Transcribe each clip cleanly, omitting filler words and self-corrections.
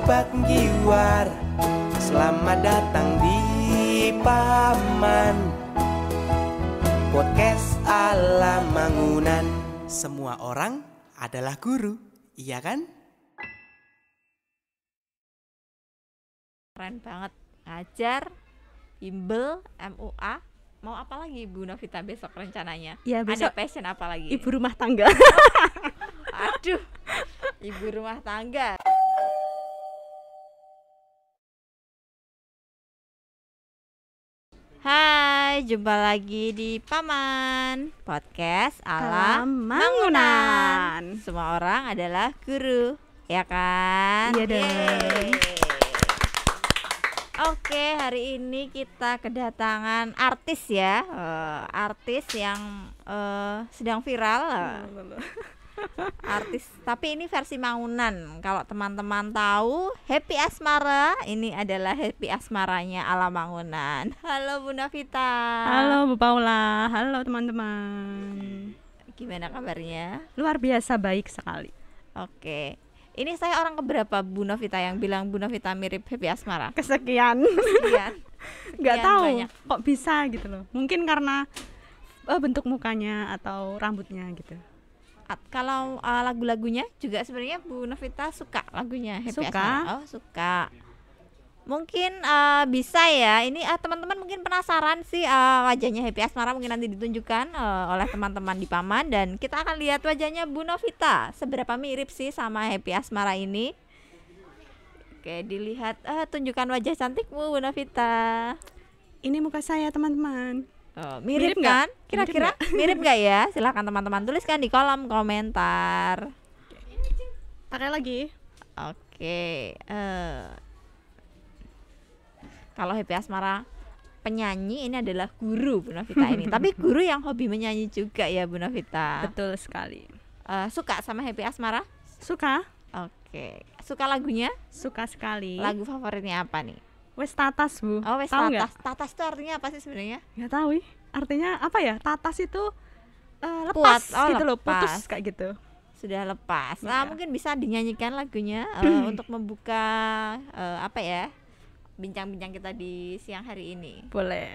sobat giwar, selamat datang di Paman Podcast ala Mangunan. Semua orang adalah guru, iya kan? Keren banget, ngajar, bimbel, MUA. Mau apa lagi Bu Novita besok rencananya? Ya, besok ada passion apa lagi? ibu rumah tangga. Aduh, ibu rumah tangga. Hai, jumpa lagi di Paman Podcast ala Mangunan. Semua orang adalah guru, ya kan? Iya dong. Yeay. Oke, hari ini kita kedatangan artis ya, artis yang sedang viral. Artis, tapi ini versi Mangunan. Kalau teman-teman tahu, Happy Asmara, ini adalah Happy Asmaranya ala Mangunan. Halo Bu Novita. Halo Bu Paula, halo teman-teman. Gimana kabarnya? Luar biasa baik sekali. Oke. Ini saya orang keberapa Bu Novita yang bilang Bu Novita mirip Happy Asmara? Kesekian. Sekian. Nggak tahu banyak. kok bisa gitu loh. Mungkin karena bentuk mukanya atau rambutnya gitu. Kalau lagu-lagunya juga sebenarnya Bu Novita suka lagunya Happy Suka. Asmara. Oh, suka. Mungkin bisa ya. Ini teman-teman mungkin penasaran sih wajahnya Happy Asmara, mungkin nanti ditunjukkan oleh teman-teman di Paman, dan kita akan lihat wajahnya Bu Novita seberapa mirip sih sama Happy Asmara ini. Oke, dilihat tunjukkan wajah cantikmu Bu Novita. Ini muka saya teman-teman. Mirip Mirip kan? nggak? Kira-kira mirip nggak ya? Silahkan teman-teman tuliskan di kolom komentar. Pakai lagi. Oke. Kalau Happy Asmara penyanyi, ini adalah guru Bu Novita ini. Tapi guru yang hobi menyanyi juga ya Bu Novita. Betul sekali. Suka sama Happy Asmara? Suka? Oke. Suka lagunya? Suka sekali. Lagu favoritnya apa nih? Wes tatas Bu. Oh, wes Tahu nggak? tatas. Tatas itu artinya apa sih sebenarnya? Nggak tahu. Artinya apa ya? Tatas itu Puat. lepas Oh, gitu loh, lepas. putus kayak gitu. Sudah lepas. Iya. Nah, mungkin bisa dinyanyikan lagunya untuk membuka apa ya? Bincang-bincang kita di siang hari ini. Boleh.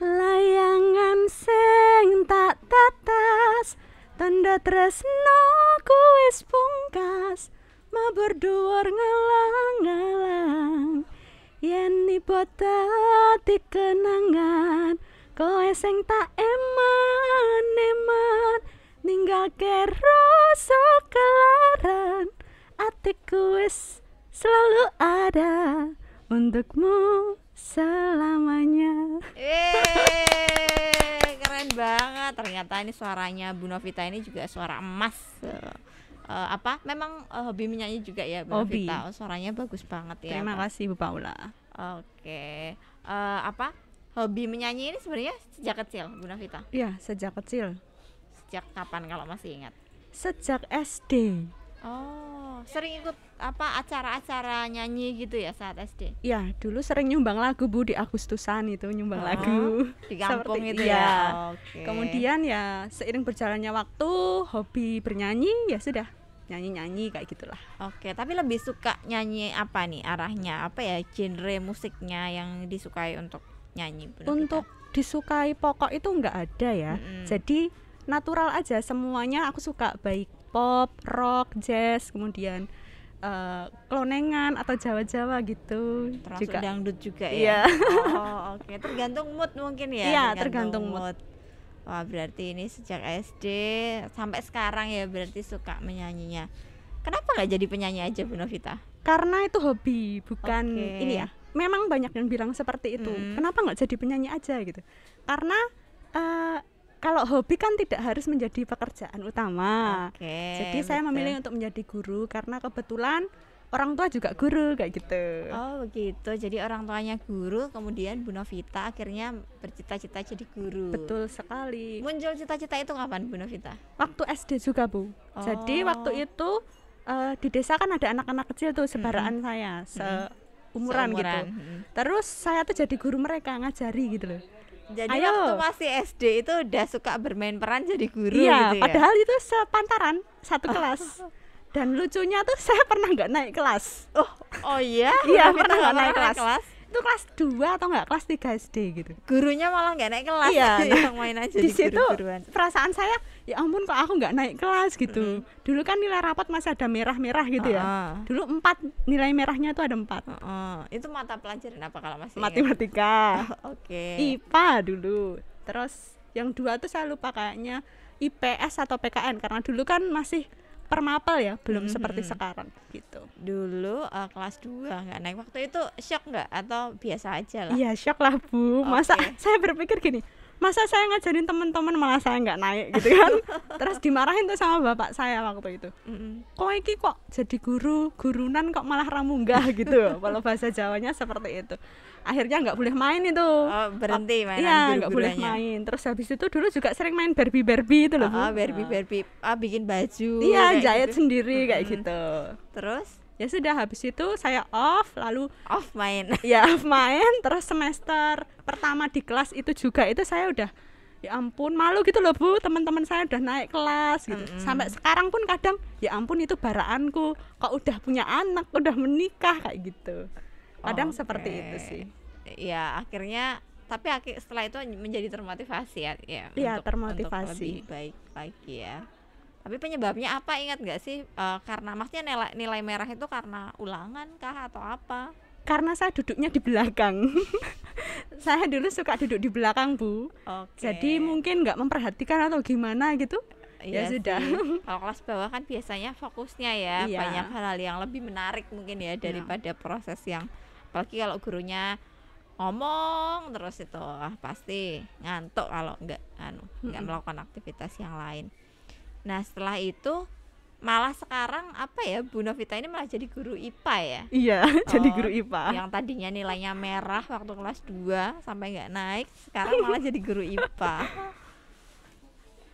Layangan sing tak tatas, tanda tresno ku wis pungkas, mabur dhuwur ngalang-alang. Yen nipo dadi kenangan, kowe sing tak eman-eman, ninggalke rasa kelaran, atiku wis selalu ada untukmu selamanya. Keren banget. Ternyata ini suaranya Bu Novita ini juga suara emas. Memang hobi menyanyi juga ya Bu Hobi. Novita. Suaranya bagus banget ya. Terima Pak. kasih Bu Paula. Oke. Hobi menyanyi ini sebenarnya sejak kecil Bu Novita? Ya, sejak kecil. Sejak kapan kalau masih ingat? Sejak SD. Oh, sering ikut acara-acara nyanyi gitu ya saat SD? Ya, dulu sering nyumbang lagu Bu di Agustusan itu nyumbang lagu. Di kampung Seperti- itu iya. ya. Oke. Kemudian ya seiring berjalannya waktu, hobi bernyanyi ya sudah nyanyi-nyanyi kayak gitulah. Oke, tapi lebih suka nyanyi apa nih arahnya? Apa ya genre musiknya yang disukai untuk nyanyi Bu Novita? Untuk disukai pokok itu nggak ada ya. Mm-mm. Jadi natural aja semuanya aku suka, baik pop, rock, jazz, kemudian klonengan atau Jawa-Jawa gitu. termasuk juga. dangdut juga Iya. ya. Oh, oke. Tergantung mood mungkin ya. Iya, tergantung mood. Wah, berarti ini sejak SD sampai sekarang ya berarti suka menyanyinya. Kenapa nggak jadi penyanyi aja Bu Novita? Karena itu hobi, bukan Oke. ini ya. Memang banyak yang bilang seperti itu. Kenapa nggak jadi penyanyi aja gitu? Karena kalau hobi kan tidak harus menjadi pekerjaan utama. Oke. Jadi saya betul. memilih untuk menjadi guru karena kebetulan orang tua juga guru kayak gitu. Oh begitu, jadi orang tuanya guru, kemudian Bu Novita akhirnya bercita-cita jadi guru. Betul sekali. Muncul cita-cita itu kapan Bu Novita? Waktu SD juga Bu. Jadi waktu itu di desa kan ada anak-anak kecil tuh sebaraan saya, seumuran gitu. Terus saya tuh jadi guru mereka, ngajari gitu loh. Jadi Ayo. waktu masih SD itu udah suka bermain peran jadi guru Iya, gitu ya? padahal itu sepantaran satu kelas. Dan lucunya tuh saya pernah nggak naik kelas. Oh iya? Iya, Bu Novita pernah nggak nggak naik pernah kelas. Itu kelas 2 atau enggak kelas 3 SD gitu. Gurunya malah nggak naik kelas. Iya, yang main aja di Di situ guru-guruan. perasaan saya, ya ampun kok aku nggak naik kelas gitu. Dulu kan nilai rapot masih ada merah-merah gitu ya. Dulu 4, nilai merahnya tuh ada 4. Itu mata pelajaran apa kalau masih ingat? Matematika, Oke. IPA dulu. Terus yang 2 tuh saya lupa kayaknya IPS atau PKN karena dulu kan masih permapel ya, belum seperti sekarang gitu. Dulu kelas 2 nggak naik, waktu itu shock nggak atau biasa aja lah? Iya, shock lah Bu. Masa Oke. saya berpikir gini, masa saya ngajarin teman-teman malah saya nggak naik gitu kan. Terus dimarahin tuh sama bapak saya waktu itu. Kok iki kok jadi gurunan kok malah ramunggah gitu. Kalau bahasa Jawanya seperti itu. Akhirnya nggak boleh main itu. Berhenti mainan Iya, nggak boleh guru-guruannya. main. Terus habis itu dulu juga sering main Barbie itu loh Bu. Barbie bikin baju Iya, kayak jahit gitu. sendiri kayak gitu. Terus Ya sudah, habis itu saya off, lalu off main. ya main. Terus semester pertama di kelas itu juga itu saya udah, ya ampun malu gitu loh Bu, teman-teman saya udah naik kelas gitu. Sampai sekarang pun kadang ya ampun itu baraanku kok udah punya anak, udah menikah kayak gitu. Kadang Oke. seperti itu sih. Ya akhirnya, tapi setelah itu menjadi termotivasi ya, Iya, untuk termotivasi. lebih baik lagi ya. Tapi penyebabnya apa, ingat nggak sih? Karena maksudnya nilai merah itu karena ulangan kah atau apa? Karena saya duduknya di belakang. Saya dulu suka duduk di belakang Bu. Oke. Jadi mungkin nggak memperhatikan atau gimana gitu. Iya ya sudah. sih. Kalau kelas bawah kan biasanya fokusnya ya Iya. banyak hal-hal yang lebih menarik mungkin ya daripada proses yang, apalagi kalau gurunya ngomong terus itu pasti ngantuk kalau nggak melakukan aktivitas yang lain. Nah setelah itu malah sekarang apa ya, Bu Novita ini malah jadi guru IPA ya? Iya, jadi guru IPA. Yang tadinya nilainya merah waktu kelas 2 sampai nggak naik, sekarang malah jadi guru IPA.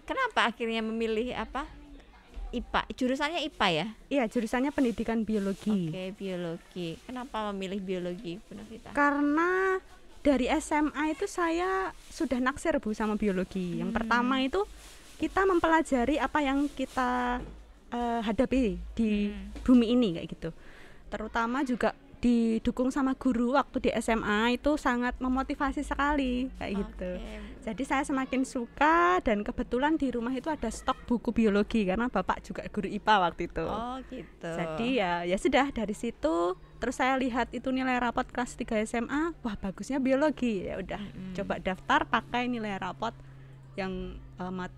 Kenapa akhirnya memilih apa? IPA, jurusannya IPA ya? Iya, jurusannya pendidikan biologi. Oke, biologi. Kenapa memilih biologi, Bu Novita? Karena dari SMA itu saya sudah naksir Bu sama biologi. Yang pertama itu kita mempelajari apa yang kita hadapi di bumi ini kayak gitu. Terutama juga didukung sama guru waktu di SMA itu sangat memotivasi sekali kayak gitu. Jadi saya semakin suka, dan kebetulan di rumah itu ada stok buku biologi karena bapak juga guru IPA waktu itu. Oh gitu. Jadi ya sudah dari situ. Terus saya lihat itu nilai rapot kelas 3 SMA, wah bagusnya biologi. Ya udah coba daftar pakai nilai rapot yang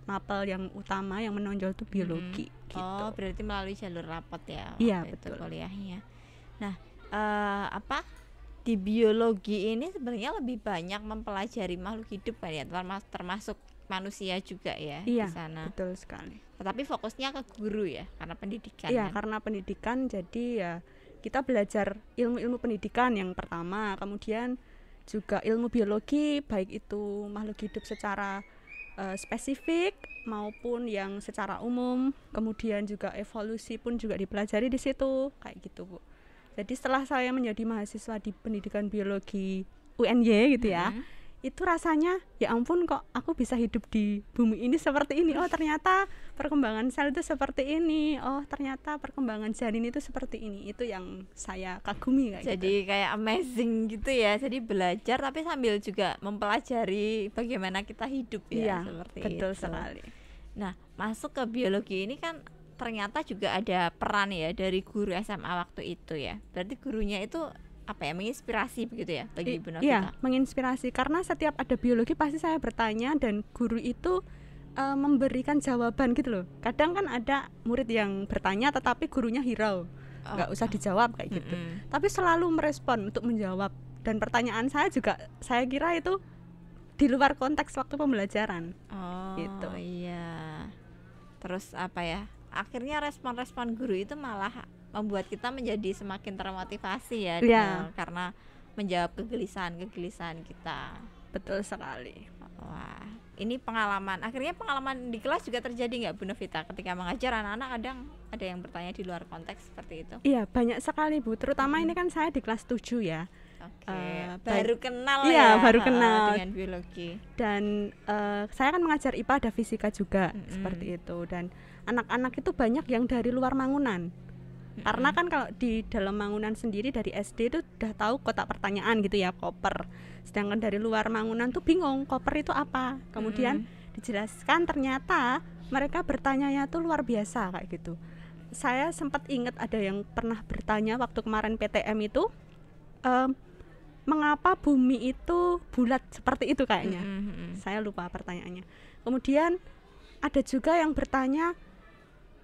mapel yang utama yang menonjol itu biologi gitu. Oh berarti melalui jalur rapot ya? Iya, waktu itu betul. kuliahnya. Nah di biologi ini sebenarnya lebih banyak mempelajari makhluk hidup kan ya, termasuk manusia juga ya Iya, di sana. betul sekali. Tetapi fokusnya ke guru ya, karena pendidikan. Iya, kan? karena pendidikan, jadi ya kita belajar ilmu-ilmu pendidikan yang pertama, kemudian juga ilmu biologi, baik itu makhluk hidup secara spesifik maupun yang secara umum. Kemudian juga evolusi pun juga dipelajari di situ kayak gitu Bu. Jadi setelah saya menjadi mahasiswa di pendidikan biologi UNY gitu ya, itu rasanya ya ampun kok aku bisa hidup di bumi ini seperti ini. Oh ternyata perkembangan sel itu seperti ini. Oh ternyata perkembangan janin itu seperti ini. Itu yang saya kagumi kayak Jadi gitu. kayak amazing gitu ya. Jadi belajar tapi sambil juga mempelajari bagaimana kita hidup ya, Iya, seperti betul itu. sekali. Nah, masuk ke biologi ini kan ternyata juga ada peran ya dari guru SMA waktu itu ya. Berarti gurunya itu apa ya, menginspirasi begitu ya bagi Bu Novita? Iya, menginspirasi karena setiap ada biologi pasti saya bertanya dan guru itu memberikan jawaban gitu loh. Kadang kan ada murid yang bertanya tetapi gurunya hirau, nggak usah dijawab kayak gitu. Tapi selalu merespon untuk menjawab, dan pertanyaan saya juga saya kira itu di luar konteks waktu pembelajaran. Oh Gitu. iya. Terus apa ya? Akhirnya respon-respon guru itu malah membuat kita menjadi semakin termotivasi ya, Iya. karena menjawab kegelisahan kita. Betul sekali. Wah, ini pengalaman. Akhirnya pengalaman di kelas juga terjadi nggak Bu Novita ketika mengajar anak-anak? Kadang ada yang bertanya di luar konteks seperti itu. Iya, banyak sekali Bu. Terutama ini kan saya di kelas 7 ya. Oke, baik- baru kenal Iya, ya. baru kenal. Dengan biologi. Dan saya kan mengajar IPA, ada fisika juga seperti itu. Dan anak-anak itu banyak yang dari luar Mangunan. Karena kan kalau di dalam Mangunan sendiri dari SD itu udah tahu kotak pertanyaan gitu ya, koper. Sedangkan dari luar Mangunan tuh bingung koper itu apa. Kemudian dijelaskan ternyata mereka bertanyanya tuh luar biasa kayak gitu. Saya sempat ingat ada yang pernah bertanya waktu kemarin PTM itu, mengapa bumi itu bulat seperti itu kayaknya. Saya lupa pertanyaannya. Kemudian ada juga yang bertanya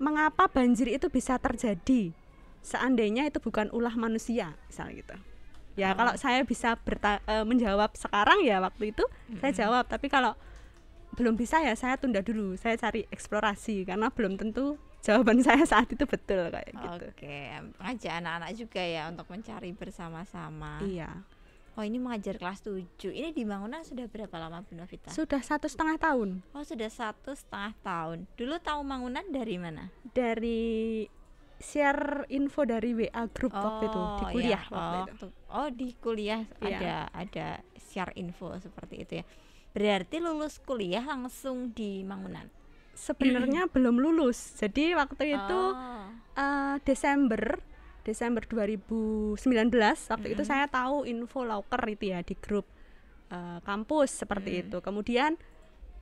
mengapa banjir itu bisa terjadi seandainya itu bukan ulah manusia, misalnya gitu. Ya kalau saya bisa menjawab sekarang ya waktu itu saya jawab, tapi kalau belum bisa ya saya tunda dulu, saya cari eksplorasi karena belum tentu jawaban saya saat itu betul kayak gitu. Oke, ngajak anak-anak juga ya untuk mencari bersama-sama. Iya. Oh, ini mengajar kelas 7. Ini di Mangunan sudah berapa lama Bu Novita? Sudah 1,5 tahun. Oh, sudah 1,5 tahun. Dulu tahu Mangunan dari mana? Dari share info dari WA group waktu itu di kuliah ya. waktu itu. Oh, di kuliah ada share info seperti itu ya. Berarti lulus kuliah langsung di Mangunan. Sebenarnya belum lulus. Jadi waktu itu Desember 2019 waktu itu saya tahu info loker itu ya di grup kampus seperti itu. Kemudian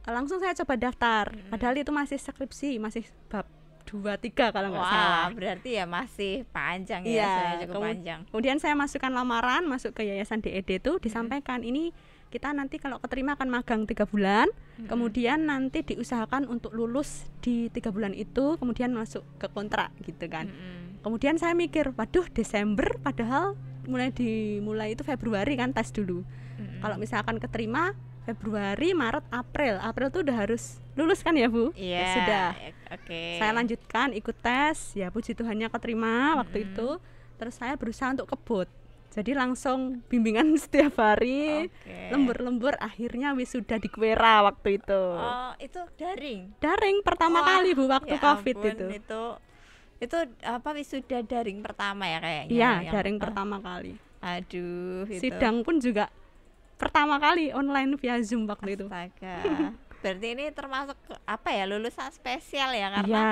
langsung saya coba daftar. Padahal itu masih skripsi, masih bab 2-3 kalau nggak salah. Berarti ya masih panjang ya, cukup panjang. Kemudian saya masukkan lamaran, masuk ke Yayasan DED itu disampaikan ini kita nanti kalau keterima akan magang 3 bulan, kemudian nanti diusahakan untuk lulus di 3 bulan itu, kemudian masuk ke kontrak gitu kan. Kemudian saya mikir, waduh Desember padahal dimulai itu Februari kan tes dulu. Kalau misalkan keterima Februari, Maret, April tuh udah harus lulus kan ya Bu? Iya. Sudah. Oke. Saya lanjutkan ikut tes, ya puji Tuhannya keterima waktu itu. Terus saya berusaha untuk kebut. Jadi langsung bimbingan setiap hari, lembur-lembur, akhirnya wisuda di Kuwera waktu itu. Oh, itu daring? Daring pertama kali Bu, waktu ya COVID ampun, itu apa wisuda daring pertama ya kayaknya? Iya, daring pertama kali. Aduh, itu. Sidang pun juga pertama kali online via Zoom waktu itu. Astaga. Berarti ini termasuk apa ya, lulusan spesial ya, karena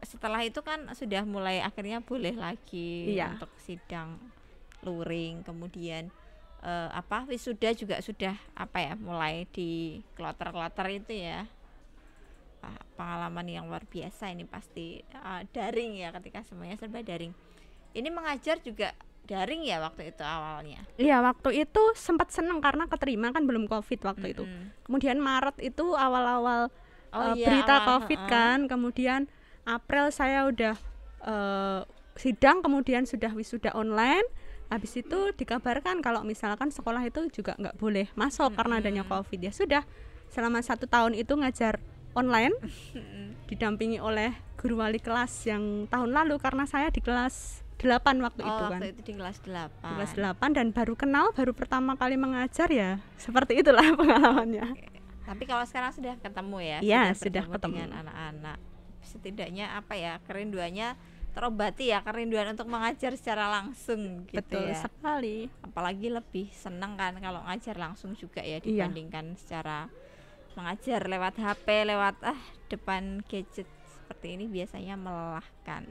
setelah itu kan sudah mulai akhirnya boleh lagi untuk sidang luring, kemudian wisuda juga sudah mulai di kloter-kloter itu ya. Pengalaman yang luar biasa ini pasti. Daring ya, ketika semuanya serba daring. Ini mengajar juga daring ya waktu itu awalnya? Iya, waktu itu sempat seneng karena keterima kan belum COVID waktu itu. Kemudian Maret itu awal-awal berita COVID kan. Kemudian April saya udah sidang, kemudian sudah wisuda online. Habis itu dikabarkan kalau misalkan sekolah itu juga nggak boleh masuk karena adanya COVID. Ya sudah, selama 1 tahun itu ngajar online, didampingi oleh guru wali kelas yang tahun lalu karena saya di kelas 8 waktu itu kan. Waktu itu di kelas 8. Di kelas 8 dan baru pertama kali mengajar ya. Seperti itulah pengalamannya. Tapi kalau sekarang sudah ketemu ya? Iya, sudah ketemu dengan anak-anak. Setidaknya kerinduannya terobati ya, kerinduan untuk mengajar secara langsung gitu. Betul ya. sekali. Apalagi lebih senang kan kalau ngajar langsung juga ya dibandingkan secara mengajar lewat HP, lewat depan gadget seperti ini biasanya melelahkan.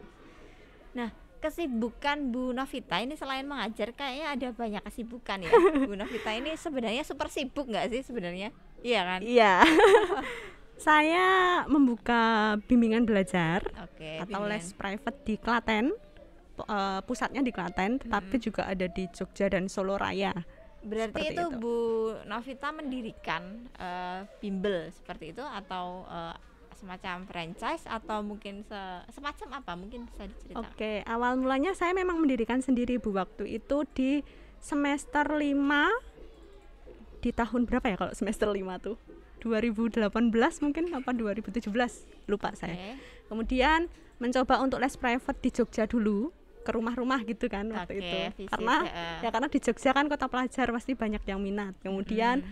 Nah, kesibukan Bu Novita ini selain mengajar kayaknya ada banyak kesibukan ya. Bu Novita ini sebenarnya super sibuk nggak sih sebenarnya? Iya kan? Iya. Saya membuka bimbingan belajar atau les private di Klaten. Pusatnya di Klaten, tetapi juga ada di Jogja dan Solo Raya. Berarti itu Bu Novita mendirikan bimbel seperti itu atau semacam franchise atau mungkin semacam apa, mungkin bisa diceritakan? Oke, awal mulanya saya memang mendirikan sendiri Bu, waktu itu di semester 5 di tahun berapa ya kalau semester 5 tuh? 2018 mungkin apa 2017, lupa saya. Kemudian mencoba untuk les private di Jogja dulu, ke rumah-rumah gitu kan waktu itu. Karena di Jogja kan kota pelajar pasti banyak yang minat. Kemudian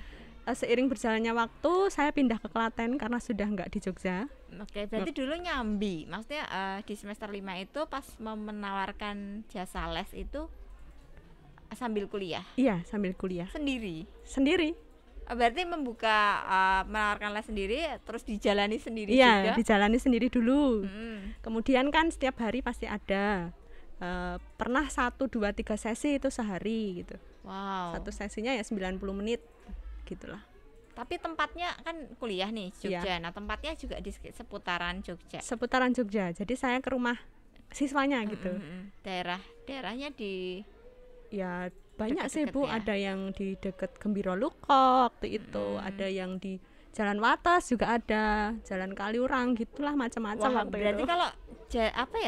seiring berjalannya waktu saya pindah ke Klaten karena sudah nggak di Jogja. Berarti dulu nyambi. Maksudnya di semester 5 itu pas menawarkan jasa les itu sambil kuliah? Iya, sambil kuliah. Sendiri? Sendiri. Berarti membuka menawarkan les sendiri terus dijalani sendiri Iya, juga. dijalani sendiri dulu. Mm. Kemudian kan setiap hari pasti ada. Pernah 1, 2, 3 sesi itu sehari gitu. Wow. Satu sesinya ya 90 menit gitulah. Tapi tempatnya kan kuliah nih Jogja. Iya. Nah, tempatnya juga di seputaran Jogja. Seputaran Jogja. Jadi saya ke rumah siswanya gitu. Daerahnya di Ya banyak sih Deket-deket Bu, ya? ada yang di deket Gembira Luko waktu itu, ada yang di Jalan Wates juga ada, Jalan Kaliurang gitulah macam-macam Wah, waktu berarti itu. kalau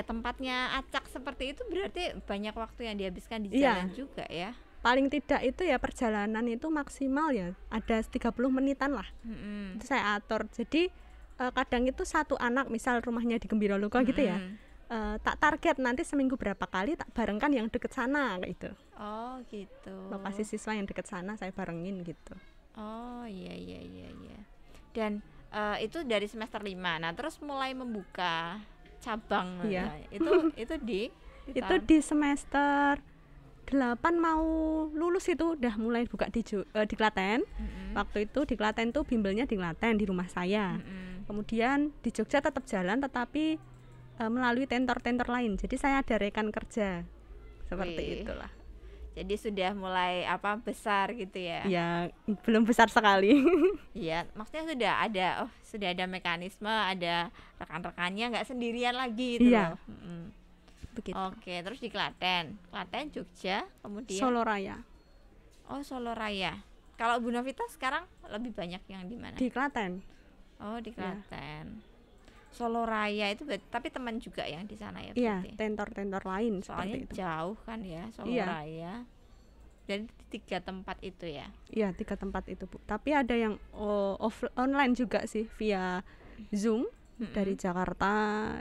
tempatnya acak seperti itu berarti banyak waktu yang dihabiskan di Iya. jalan juga ya. Paling tidak itu ya perjalanan itu maksimal ya ada 30 menitan lah. Mm-mm. Itu saya atur. Jadi kadang itu satu anak misal rumahnya di Gembira Luko gitu ya. Tak target nanti seminggu berapa kali tak barengkan yang deket sana kayak gitu. Oh gitu. Lokasi siswa yang deket sana saya barengin gitu. Oh iya. Dan itu dari semester 5. Nah, terus mulai membuka cabang. Iya. Nah, itu di Itu tahun- di semester 8 mau lulus itu udah mulai buka di Klaten. Mm-mm. Waktu itu di Klaten tuh bimbelnya di Klaten di rumah saya. Mm-mm. Kemudian di Jogja tetap jalan tetapi melalui tentor-tentor lain. Jadi saya ada rekan kerja. Seperti Wih. itulah. Jadi sudah mulai besar gitu ya. Ya, belum besar sekali. Iya, maksudnya sudah ada mekanisme, ada rekan-rekannya, nggak sendirian lagi gitu Iya. loh. Mm-mm. Begitu. Oke, terus di Klaten, Jogja, kemudian Solo Raya. Oh, Solo Raya. Kalau Bu Novita sekarang lebih banyak yang di mana? Di Klaten. Oh, di Klaten. Solo Raya itu tapi teman juga yang di sana ya Iya, berarti. tentor-tentor lain Soalnya seperti itu. jauh kan ya Solo Iya. Raya. Jadi 3 tempat itu ya. Iya, 3 tempat itu Bu. Tapi ada yang online juga sih via Zoom dari Jakarta,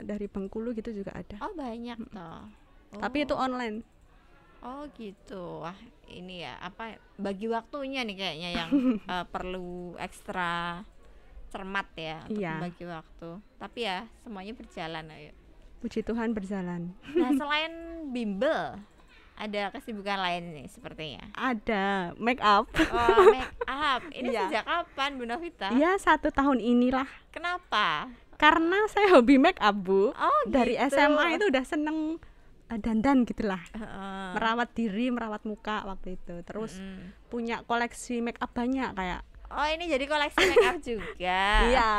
dari Bengkulu gitu juga ada. Oh, banyak toh. Tapi itu online. Oh gitu. Wah, ini ya bagi waktunya nih kayaknya yang perlu ekstra cermat ya untuk Iya. membagi waktu. Tapi ya semuanya berjalan ayo. Puji Tuhan berjalan. Nah, selain bimbel ada kesibukan lain nih sepertinya. Ada make up. Oh, make up. Ini Iya. sejak kapan Bu Novita? Iya, 1 tahun inilah. Kenapa? Karena saya hobi make up Bu. Oh, Dari gitu. SMA itu udah seneng dandan gitulah. Heeh. Merawat diri, merawat muka waktu itu. Terus punya koleksi make up banyak kayak. Oh, ini jadi koleksi make up juga. Iya.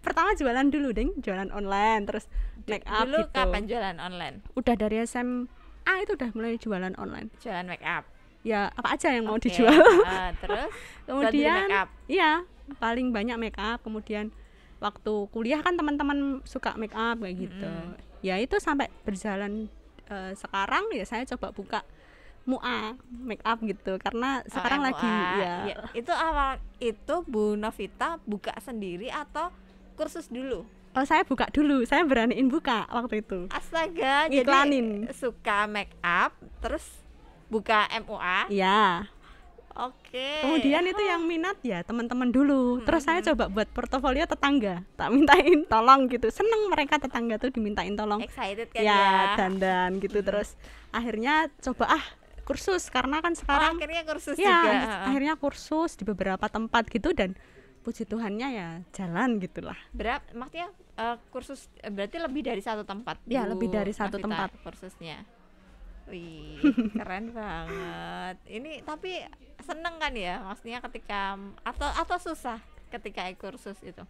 Pertama jualan dulu ding, jualan online, terus make up Dulu gitu. kapan jualan online? Udah dari SMA itu udah mulai jualan online. Jualan make up. Ya apa aja yang mau Oke, dijual. terus Kemudian make up. iya, paling banyak make up. Kemudian waktu kuliah kan teman-teman suka make up kayak gitu. Ya itu sampai berjalan sekarang ya saya coba buka MUA make up gitu karena sekarang MUA. lagi ya. Iya, itu awal itu Bu Novita buka sendiri atau kursus dulu? Oh, saya buka dulu, saya beraniin buka waktu itu. Astaga, Ngiklanin. jadi suka make up terus buka MUA. Iya. Oke. Kemudian itu yang minat ya teman-teman dulu. Terus saya coba buat portofolio tetangga. Tak mintain tolong gitu. Seneng mereka tetangga tuh dimintain tolong. Excited kan Ya, ya? dandan gitu. Terus akhirnya coba kursus karena kan Oh, sekarang akhirnya kursus ya juga. akhirnya kursus di beberapa tempat gitu dan puji Tuhannya ya jalan gitulah. Maksudnya kursus berarti lebih dari satu tempat. Ya, Bu lebih dari satu Novita tempat. kursusnya. Wih, keren banget. Ini tapi seneng kan ya? Maksudnya ketika atau susah ketika kursus itu?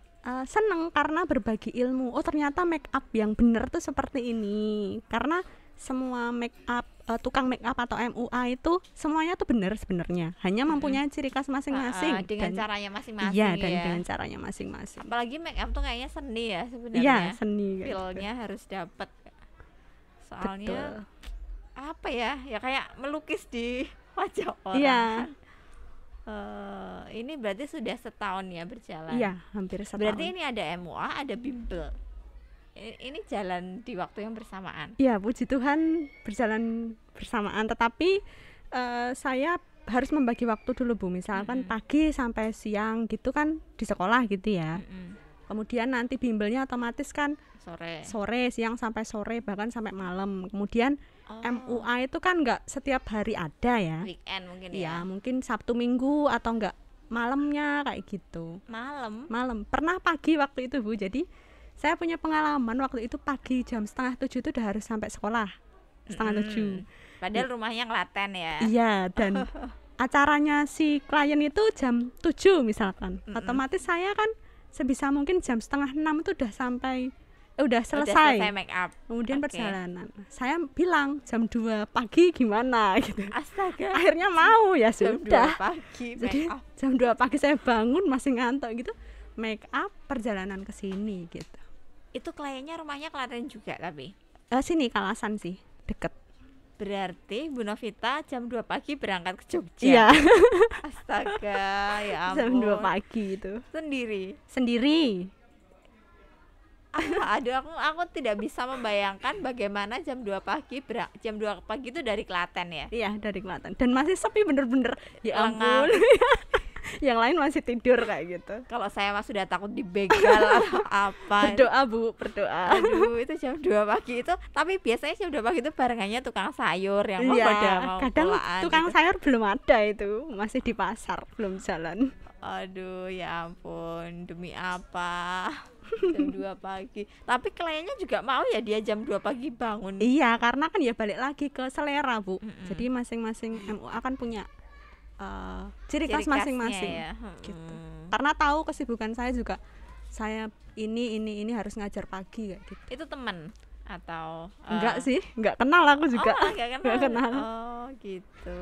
Seneng karena berbagi ilmu. Oh, ternyata make up yang bener tuh seperti ini. Karena semua make up tukang make up atau MUA itu semuanya tuh benar sebenarnya. Hanya mempunyai ciri khas masing-masing Dengan dan caranya masing-masing iya, ya. dan dengan caranya masing-masing. Apalagi make up tuh kayaknya seni ya sebenarnya. Iya, seni kayak gitu. Feel-nya harus dapet. Soalnya Betul. apa ya? Ya kayak melukis di wajah orang. Iya. Ini berarti sudah setahun ya berjalan. Iya, hampir setahun. Berarti ini ada MUA, ada bimbel. Ini jalan di waktu yang bersamaan. Iya, puji Tuhan berjalan bersamaan, tetapi saya harus membagi waktu dulu Bu. Misalkan pagi sampai siang gitu kan di sekolah gitu ya. Kemudian nanti bimbelnya otomatis kan sore, siang sampai sore, bahkan sampai malam. Kemudian MUA itu kan nggak setiap hari ada ya. Weekend mungkin Iya, ya. mungkin Sabtu Minggu atau enggak malamnya kayak gitu. Malam. Pernah pagi waktu itu Bu, jadi saya punya pengalaman waktu itu pagi jam 6:30 itu udah harus sampai sekolah 6:30. Padahal rumahnya Klaten ya. Iya, dan acaranya si klien itu jam 7 misalkan. Otomatis saya kan sebisa mungkin jam 5:30 itu udah sampai udah selesai make up. Kemudian Oke. perjalanan. Saya bilang jam 2 pagi gimana gitu. Astaga. Akhirnya mau ya Jam 2 sudah. pagi Jadi make up. jam 2 pagi saya bangun masih ngantuk gitu. Make up perjalanan ke sini gitu. Itu kliennya rumahnya Klaten juga tapi. Sini Kalasan sih, deket. Berarti Bu Novita jam 2 pagi berangkat ke Jogja. Iya, Astaga, ya jam ampun. 2 pagi itu. Sendiri. Sendiri. Aduh, aku tidak bisa membayangkan bagaimana jam 2 pagi jam 2 pagi itu dari Klaten ya. Iya, dari Klaten. Dan masih sepi bener-bener. Ya Lengang. ampun. Yang lain masih tidur kayak gitu. Kalau saya mah sudah takut dibegal atau apa. Berdoa Bu, berdoa. Aduh, itu jam 2 pagi itu. Tapi biasanya jam 2 pagi itu barengannya tukang sayur yang mau Iya, pada mau kadang pulaan tukang gitu. sayur belum ada itu, masih di pasar, belum jalan. Aduh, ya ampun, demi apa? Jam 2 pagi. Tapi kliennya juga mau ya dia jam 2 pagi bangun. Iya, karena kan ya balik lagi ke selera Bu. Jadi masing-masing MUA kan punya ciri khas khasnya masing-masing. ya. Gitu. Karena tahu kesibukan saya juga, saya ini harus ngajar pagi kayak gitu. Itu teman atau Enggak sih, enggak kenal aku juga. Oh, enggak Enggak kenal. Oh, gitu.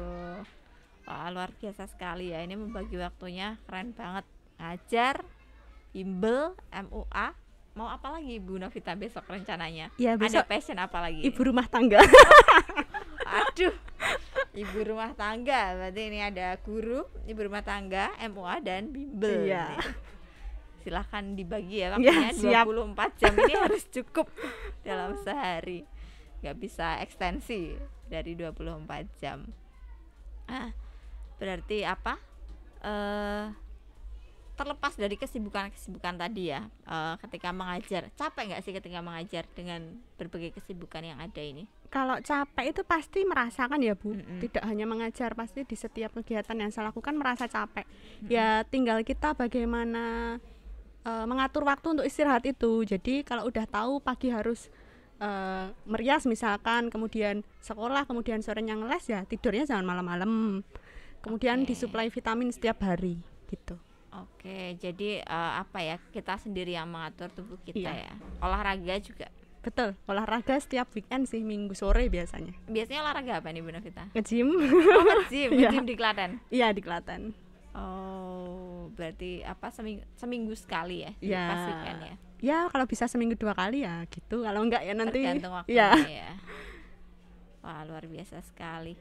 Wah, luar biasa sekali ya. Ini membagi waktunya keren banget. Ngajar, bimbel, MUA. Mau apa lagi Bu Novita besok rencananya? Ya, Ada besok passion apa lagi? ibu rumah tangga. Aduh. Ibu rumah tangga. Berarti ini ada guru, ibu rumah tangga, MUA dan bimbel. Iya. Nih. Silahkan dibagi ya Ya, waktunya. siap. 24 jam ini harus cukup dalam sehari. Nggak bisa ekstensi dari 24 jam. Berarti apa? Terlepas dari kesibukan tadi ya, ketika mengajar, capek nggak sih ketika mengajar dengan berbagai kesibukan yang ada ini? Kalau capek itu pasti merasakan ya Bu. Tidak hanya mengajar, pasti di setiap kegiatan yang saya lakukan merasa capek. Ya tinggal kita bagaimana mengatur waktu untuk istirahat itu. Jadi kalau udah tahu pagi harus merias misalkan, kemudian sekolah, kemudian sorenya ngeles, ya tidurnya jangan malam-malam. Kemudian disuplai vitamin setiap hari gitu. Oke, jadi apa ya, kita sendiri yang mengatur tubuh kita Iya. ya. Olahraga juga. Betul, olahraga setiap weekend sih, minggu sore biasanya. Biasanya olahraga apa nih Bu Novita? Nge-gym. Oh, nge-gym, Iya. nge-gym di Klaten. Iya, di Klaten. Oh, berarti apa seminggu sekali ya? Iya. Pas weekend ya. Ya kalau bisa seminggu 2 kali ya gitu. Kalau enggak ya nanti Tergantung ya. waktunya ya. Wah, luar biasa sekali.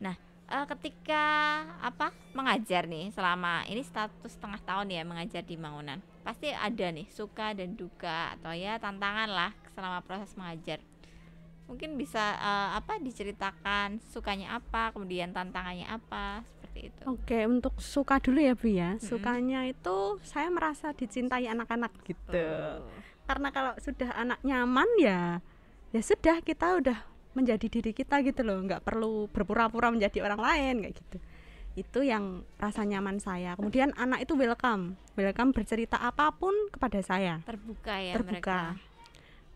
Nah, ketika apa mengajar nih, selama ini 1,5 tahun ya mengajar di Mangunan, pasti ada nih suka dan duka atau ya tantangan lah selama proses mengajar. Mungkin bisa apa diceritakan sukanya apa, kemudian tantangannya apa, seperti itu. Oke, untuk suka dulu ya Bu ya. Sukanya itu saya merasa dicintai anak-anak gitu. Karena kalau sudah anak nyaman ya sudah, kita udah menjadi diri kita gitu loh, nggak perlu berpura-pura menjadi orang lain kayak gitu. Itu yang rasa nyaman saya. Kemudian anak itu welcome bercerita apapun kepada saya. Terbuka ya Terbuka. mereka.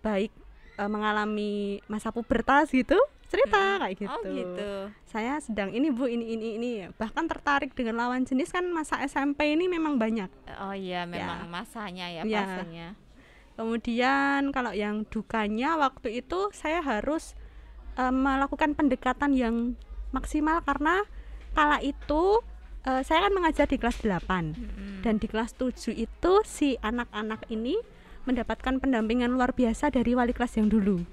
Baik mengalami masa pubertas gitu, cerita kayak gitu. Oh gitu. Saya sedang ini Bu, ini. Bahkan tertarik dengan lawan jenis kan, masa SMP ini memang banyak. Oh iya, memang masanya ya, Ya. fasenya. Kemudian kalau yang dukanya waktu itu saya harus melakukan pendekatan yang maksimal karena kala itu saya kan mengajar di kelas 8 dan di kelas 7 itu si anak-anak ini mendapatkan pendampingan luar biasa dari wali kelas yang dulu.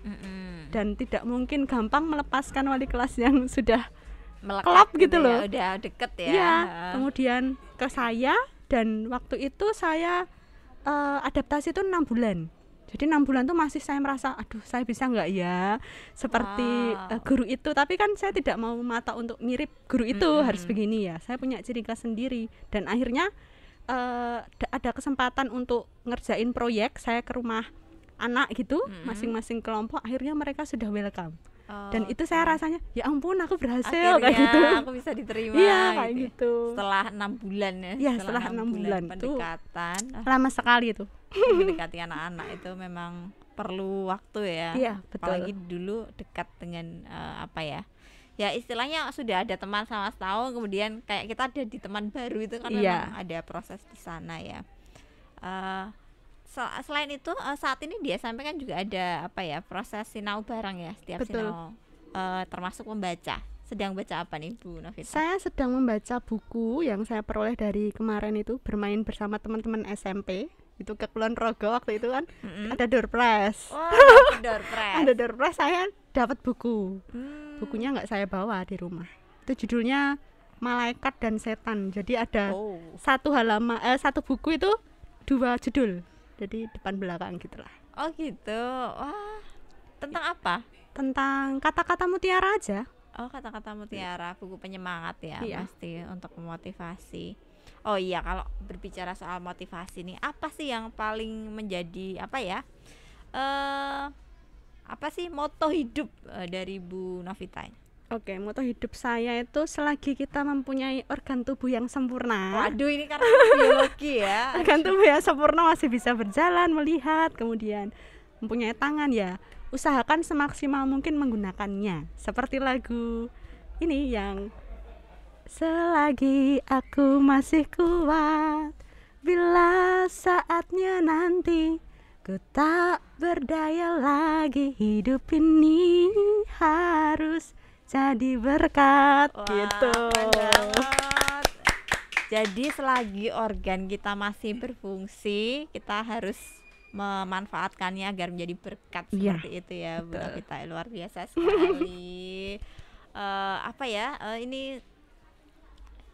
Dan tidak mungkin gampang melepaskan wali kelas yang sudah Melekat klop gitu ya, loh. udah deket ya. Iya, kemudian ke saya, dan waktu itu saya adaptasi itu 6 bulan. Jadi 6 bulan tuh masih saya merasa, aduh saya bisa nggak ya seperti guru itu. Tapi kan saya tidak mau mata untuk mirip guru itu, harus begini ya. Saya punya ciri khas sendiri. Dan akhirnya ada kesempatan untuk ngerjain proyek. Saya ke rumah anak gitu, masing-masing kelompok. Akhirnya mereka sudah welcome. Dan itu saya oke. rasanya ya ampun aku berhasil kayak Akhirnya gitu. aku bisa diterima Iya kayak gitu ya. gitu. Setelah 6 bulan ya. Iya, setelah 6 bulan tuh pendekatan. lama sekali itu. Mendekati anak-anak itu memang perlu waktu ya. Iya, betul. Apalagi dulu dekat dengan apa ya? Ya istilahnya sudah ada teman selama setahun, kemudian kayak kita ada di teman baru itu kan Iya. memang ada proses di sana ya. Eh, selain itu saat ini di SMP kan juga ada apa ya, proses sinau bareng ya setiap Betul. sinau, termasuk membaca. Sedang baca apa nih Bu Novita? Saya sedang membaca buku yang saya peroleh dari kemarin itu, bermain bersama teman-teman SMP. Itu ke Kulon Progo waktu itu kan. Ada door prize. Wah, door prize. Ada door prize, saya dapat buku. Hmm. Bukunya nggak saya bawa di rumah. Itu judulnya Malaikat dan Setan. Jadi ada Oh. satu buku itu 2 judul. Jadi depan belakang gitulah. Oh gitu. Wah. Tentang apa? Tentang kata-kata mutiara aja. Oh, kata-kata mutiara, buku penyemangat ya, Iya. pasti untuk memotivasi. Oh iya, kalau berbicara soal motivasi nih, apa sih yang paling menjadi apa ya? Apa sih moto hidup dari Bu Novita ini? Oke, moto hidup saya itu selagi kita mempunyai organ tubuh yang sempurna. Waduh, ini karena biologi ya. Organ tubuh yang sempurna masih bisa berjalan, melihat, kemudian mempunyai tangan ya. Usahakan semaksimal mungkin menggunakannya. Seperti lagu ini yang selagi aku masih kuat, bila saatnya nanti ku tak berdaya lagi, hidup ini harus jadi berkat. Wah, Gitu. keren banget. Jadi selagi organ kita masih berfungsi, kita harus memanfaatkannya agar menjadi berkat Iya, seperti itu ya Bu betul. Novita, luar biasa sekali. Apa ya?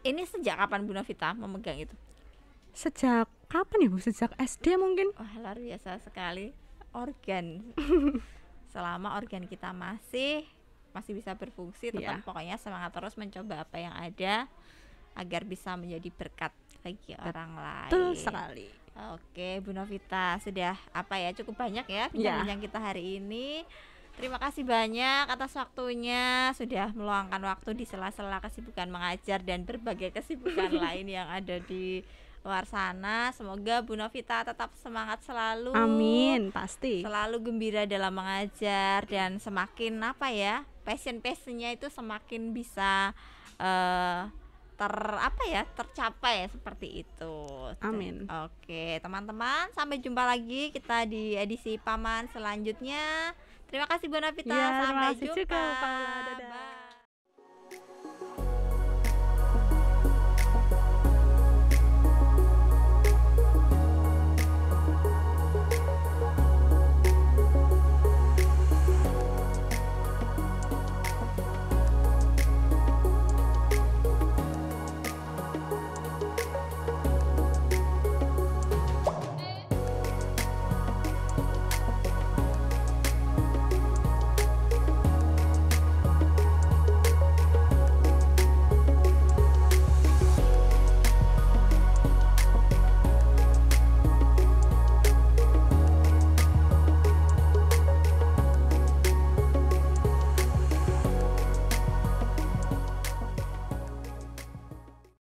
Ini sejak kapan Bu Novita memegang itu? Sejak kapan ya Bu? Sejak SD mungkin? Wah, luar biasa sekali. Organ. Selama organ kita masih bisa berfungsi, tetap Iya. pokoknya semangat terus mencoba apa yang ada agar bisa menjadi berkat bagi orang lain. Betul sekali. Oke, Bu Novita, sudah apa ya, cukup banyak ya bincang-bincang kita hari ini. Terima kasih banyak atas waktunya, sudah meluangkan waktu di sela-sela kesibukan mengajar dan berbagai kesibukan lain yang ada di luar sana. Semoga Bu Novita tetap semangat selalu. Amin, pasti. Selalu gembira dalam mengajar dan semakin apa ya, passionnya itu semakin bisa tercapai seperti itu. Amin. Oke, teman-teman, sampai jumpa lagi kita di edisi Paman selanjutnya. Terima kasih Bu Novita, Iya, terima sampai kasih jumpa. juga, Paula. Dadah. Bye.